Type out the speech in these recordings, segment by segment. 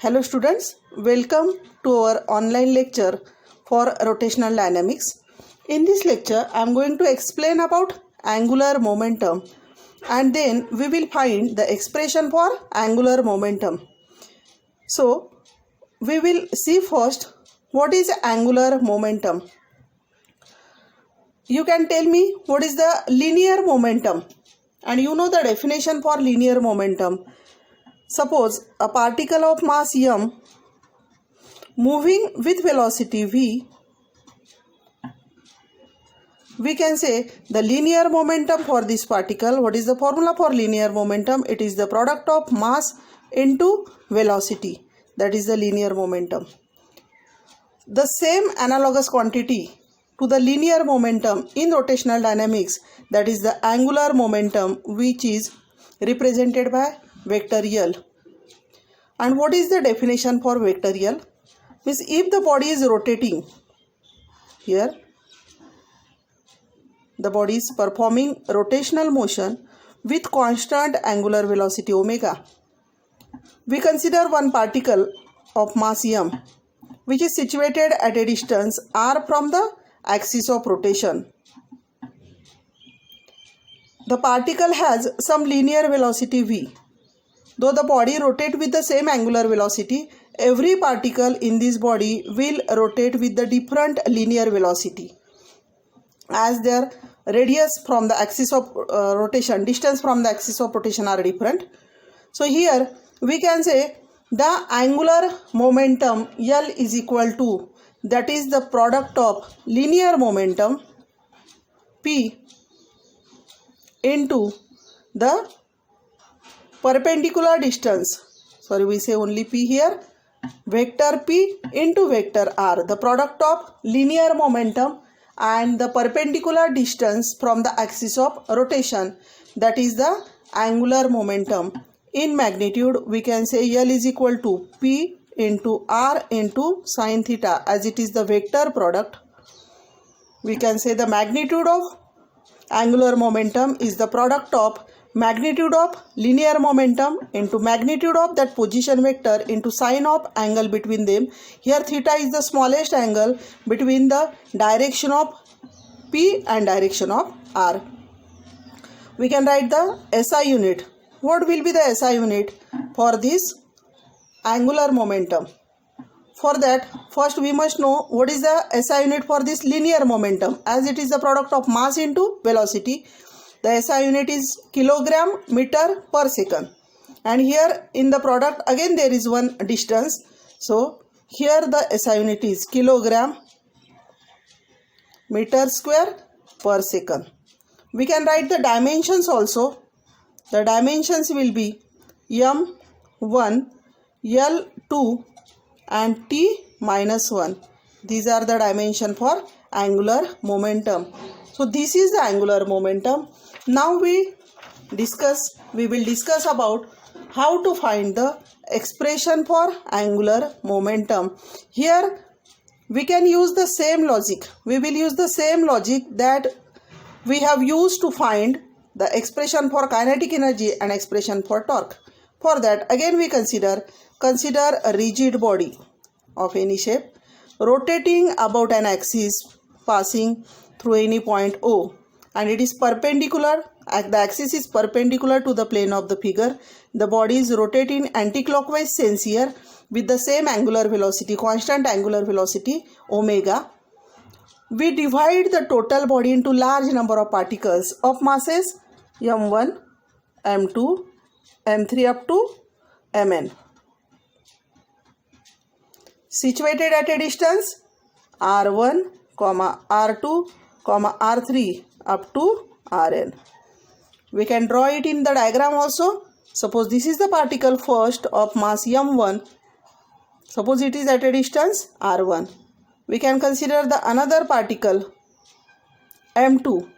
Hello students, welcome to our online lecture for rotational dynamics. In this lecture, I am going to explain about angular momentum and then we will find the expression for angular momentum. So, we will see first what is angular momentum. You can tell me what is the linear momentum, and you know the definition for linear momentum. Suppose a particle of mass m moving with velocity v, we can say the linear momentum for this particle. What is the formula for linear momentum? It is the product of mass into velocity. That is the linear momentum. The same analogous quantity to the linear momentum in rotational dynamics, that is the angular momentum, which is represented by vector L. And what is the definition for vector L? Means if the body is rotating, here the body is performing rotational motion with constant angular velocity omega. We consider one particle of mass m which is situated at a distance r from the axis of rotation. The particle has some linear velocity v. Though the body rotates with the same angular velocity, every particle in this body will rotate with the different linear velocity, as their radius from the axis of rotation, distance from the axis of rotation are different. So here we can say the angular momentum L is equal to, that is the product of linear momentum P into the perpendicular distance, we say only P here, vector P into vector R, the product of linear momentum and the perpendicular distance from the axis of rotation, that is the angular momentum. In magnitude, we can say L is equal to P into R into sine theta, as it is the vector product. We can say the magnitude of angular momentum is the product of magnitude of linear momentum into magnitude of that position vector into sine of angle between them. Here theta is the smallest angle between the direction of P and direction of R. We can write the SI unit. What will be the SI unit for this angular momentum? For that, first we must know what is the SI unit for this linear momentum, as it is the product of mass into velocity. The SI unit is kilogram meter per second, and here in the product again there is one distance. So here the SI unit is kilogram meter square per second. We can write the dimensions also. The dimensions will be m1, l2 and t-1. These are the dimension for angular momentum. So this is the angular momentum. Now we will discuss about how to find the expression for angular momentum. Here we can use the same logic. We will use the same logic that we have used to find the expression for kinetic energy and expression for torque. For that, again we consider a rigid body of any shape rotating about an axis passing through any point O, and it is perpendicular, the axis is perpendicular to the plane of the figure. The body is rotating anticlockwise sense here with the same angular velocity, constant angular velocity omega. We divide the total body into large number of particles of masses m1, m2, m3 up to mn, situated at a distance r1, r2, r3 up to rn. We can draw it in the diagram also. Suppose this is the particle first of mass m1. Suppose it is at a distance r1. We can consider the another particle m2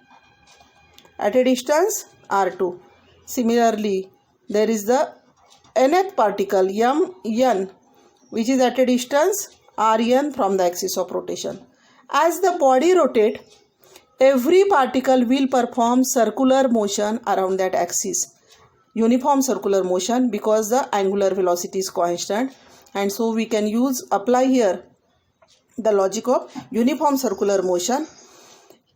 at a distance r2. Similarly, there is the nth particle mn, which is at a distance rn from the axis of rotation. As the body rotates, every particle will perform circular motion around that axis, uniform circular motion, because the angular velocity is constant, and so we can apply here the logic of uniform circular motion.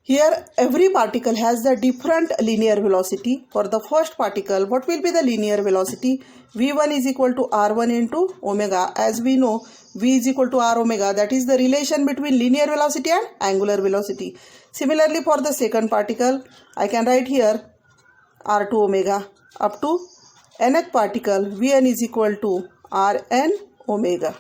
Here every particle has the different linear velocity. For the first particle, what will be the linear velocity? V1 is equal to R1 into omega. As we know, V is equal to R omega. That is the relation between linear velocity and angular velocity. Similarly, for the second particle, I can write here R2 omega up to nth particle, Vn is equal to Rn omega.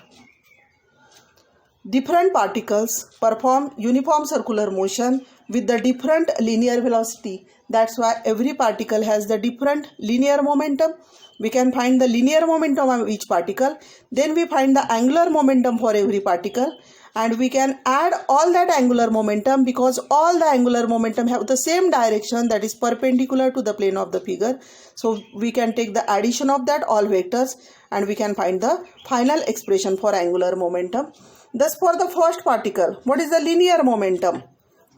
Different particles perform uniform circular motion with the different linear velocity. That's why every particle has the different linear momentum. We can find the linear momentum of each particle. Then we find the angular momentum for every particle. And we can add all that angular momentum because all the angular momentum have the same direction, that is perpendicular to the plane of the figure. So we can take the addition of that all vectors and we can find the final expression for angular momentum. Thus for the first particle, what is the linear momentum?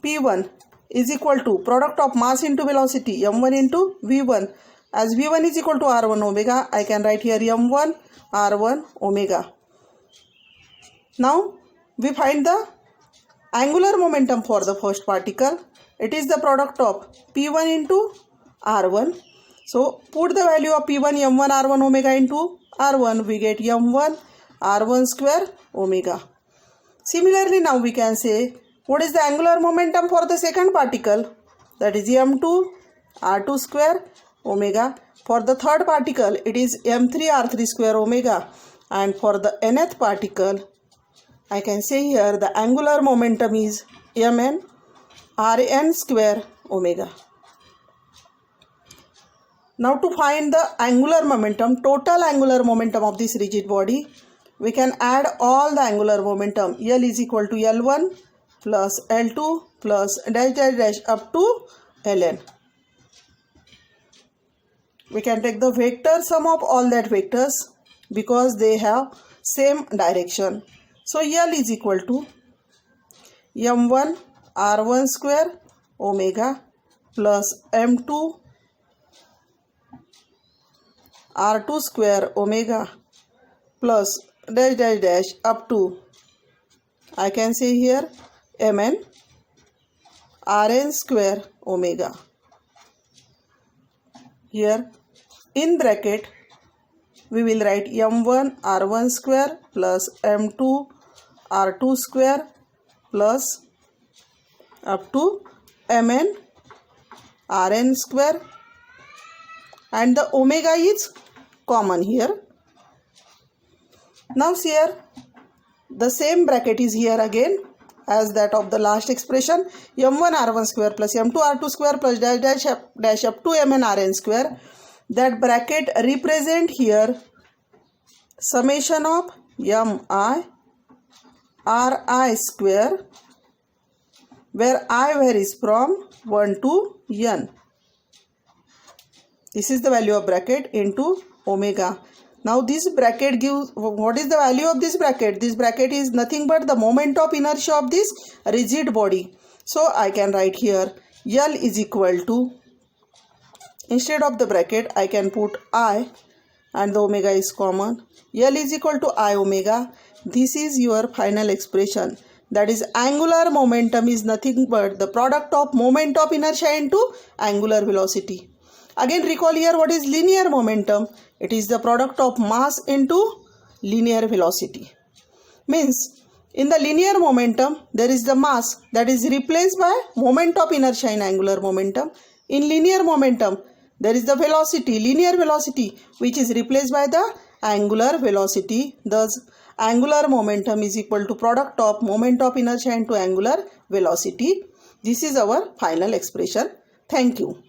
P1 is equal to product of mass into velocity, m1 into v1. As v1 is equal to r1 omega, I can write here m1 r1 omega. Now we find the angular momentum for the first particle. It is the product of p1 into r1. So put the value of p1 m1 r1 omega into r1, we get m1 r1 square omega. Similarly, now we can say what is the angular momentum for the second particle, that is m2 r2 square omega. For the third particle, it is m3 r3 square omega, and for the nth particle, I can say here the angular momentum is mn rn square omega. Now to find the angular momentum, total angular momentum of this rigid body, we can add all the angular momentum. L is equal to L1 plus L2 plus dash dash dash up to Ln. We can take the vector sum of all that vectors because they have same direction. So L is equal to m1 r1 square omega plus m2 r2 square omega plus dash dash dash up to, I can say here, mn rn square omega. Here in bracket we will write m1 r1 square plus m2 r2 square plus up to mn rn square, and the omega is common here. Now here the same bracket is here again as that of the last expression, m1 r1 square plus m2 r2 square plus dash dash dash up to mn rn square. That bracket represent here summation of mi ri square, where I varies from 1 to n. This is the value of bracket into omega. Now this bracket gives, what is the value of this bracket? This bracket is nothing but the moment of inertia of this rigid body. So I can write here L is equal to, instead of the bracket I can put I, and the omega is common. L is equal to I omega. This is your final expression. That is angular momentum is nothing but the product of moment of inertia into angular velocity. Again recall here what is linear momentum. It is the product of mass into linear velocity. Means in the linear momentum there is the mass that is replaced by moment of inertia in angular momentum. In linear momentum there is the velocity, linear velocity, which is replaced by the angular velocity. Thus angular momentum is equal to product of moment of inertia into angular velocity. This is our final expression. Thank you.